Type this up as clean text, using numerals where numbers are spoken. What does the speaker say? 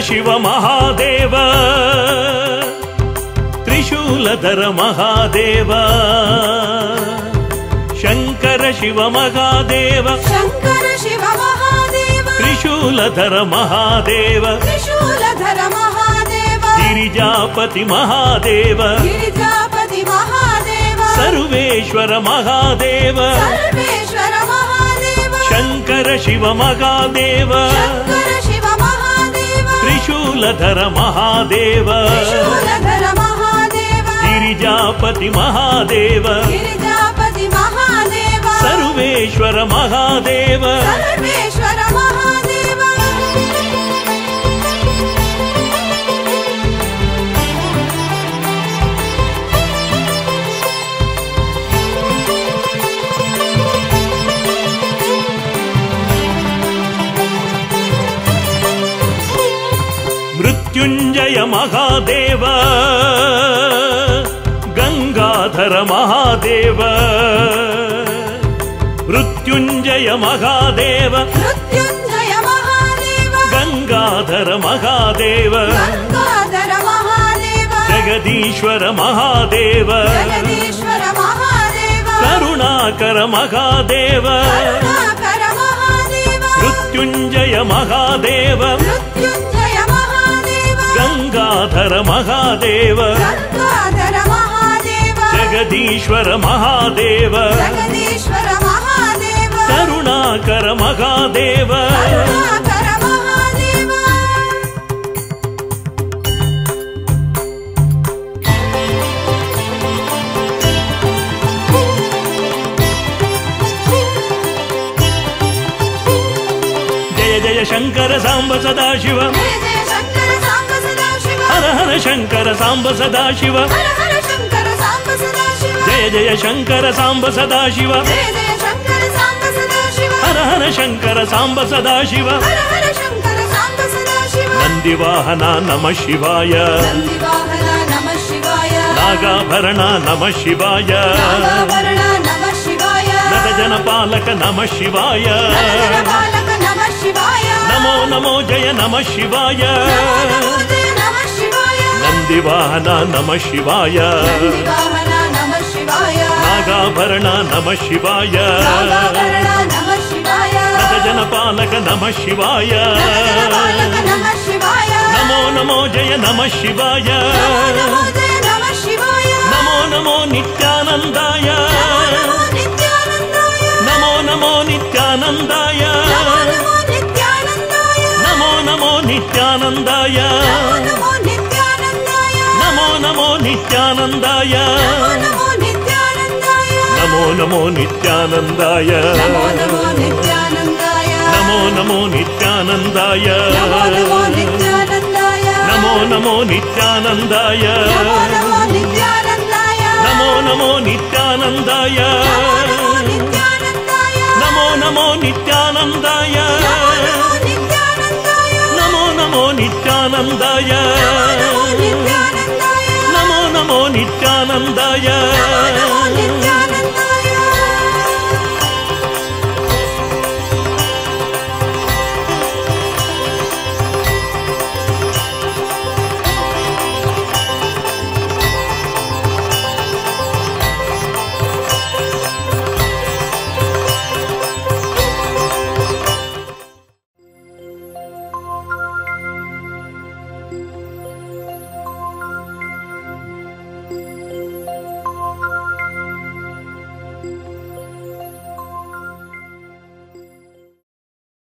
शिव महादेव त्रिशूलधर महादेव शंकर शिव महादेव शंकर शिव महादेव त्रिशूलधर महादेव त्रिशूलधर महादेव गिरिजापति महादेव गिरिजापति महादेव सर्वेश्वर महादेव सर्वेश्वर महादेव शंकर शिव महादेव शंकर शिव महादेव त्रिशूलधर महादेव त्रिशूलधर महादेव गिरिजापति महादेव गिरिजापति महादेव सर्वेश्वर महादेव सर्वेश्वर महादेव मृत्युंजय महादेव गंगाधर महादेव मृत्युंजय महादेव मृत्युंजय महादेव गंगाधर महादेव गंगाधर महादेव जगदीश्वर महादेव जगदीश्वर महादेव करुणाकर महादेव करुणाकर महादेव मृत्युंजय महादेव मृत्युंजय महादेव गंगाधर महादेव गंगाधर महादेव जगदीश्वर महादेव जगदीश्वर महादेव करुणाकर महादेव करुणाकर महादेव जय जय शंकर सांब सदाशिव जय जय शंकर सांब सदाशिव हर हर शंकर सांब सदाशिव हर हर शंकर सांब सदाशिव जय जय शंकर सांब सदाशिव जय जय शंकर सांब सदाशिव हर हर शंकर सांब सदाशिव हर हर शंकर सांब सदाशिव नंदिवाहन नमः शिवाय नंदिवाहन नमः शिवाय नागाभरण नमः शिवाय नागाभरण नमः शिवाय नटजनपालक नमः शिवाय नटजनपालक नमः शिवाय नमो नमो जय नमः शिवाय नमो नमो जय नमः शिवाय नंदिवाहन नमः शिवाय नंदिवाहन नमः शिवाय नागाभरण नमः शिवाय नागाभरण नमः शिवाय नटजनपालक नमः शिवाय नटजनपालक नमः शिवाय नमो नमो जय नमः शिवाय नमो नमो जय नमः शिवाय नमो नमो नित्यानंदाय नमो नित्यानंदाय नमो नमो नित्यानंदाय नमो नमो नित्यानंदाय नमो नमो नित्यानंदाय नमो नित्यानंदाय नमो नमो नित्यानंदाय नमो नित्यानंदाय नमो नमो नित्यानंदाय नमो नमो नित्यानंदाय नमो नमो नित्यानंदाय नमो नमो नित्यानंदाय नमो नमो नित्यानंदाय नमो नमो नित्यानंदाय नमो नमो नित्यानंदाय नमो नमो नित्यानंदाय नमो नमो नित्यानंदाय नमो नमो नित्यानंदाय नमो नमो नित्यानंदाय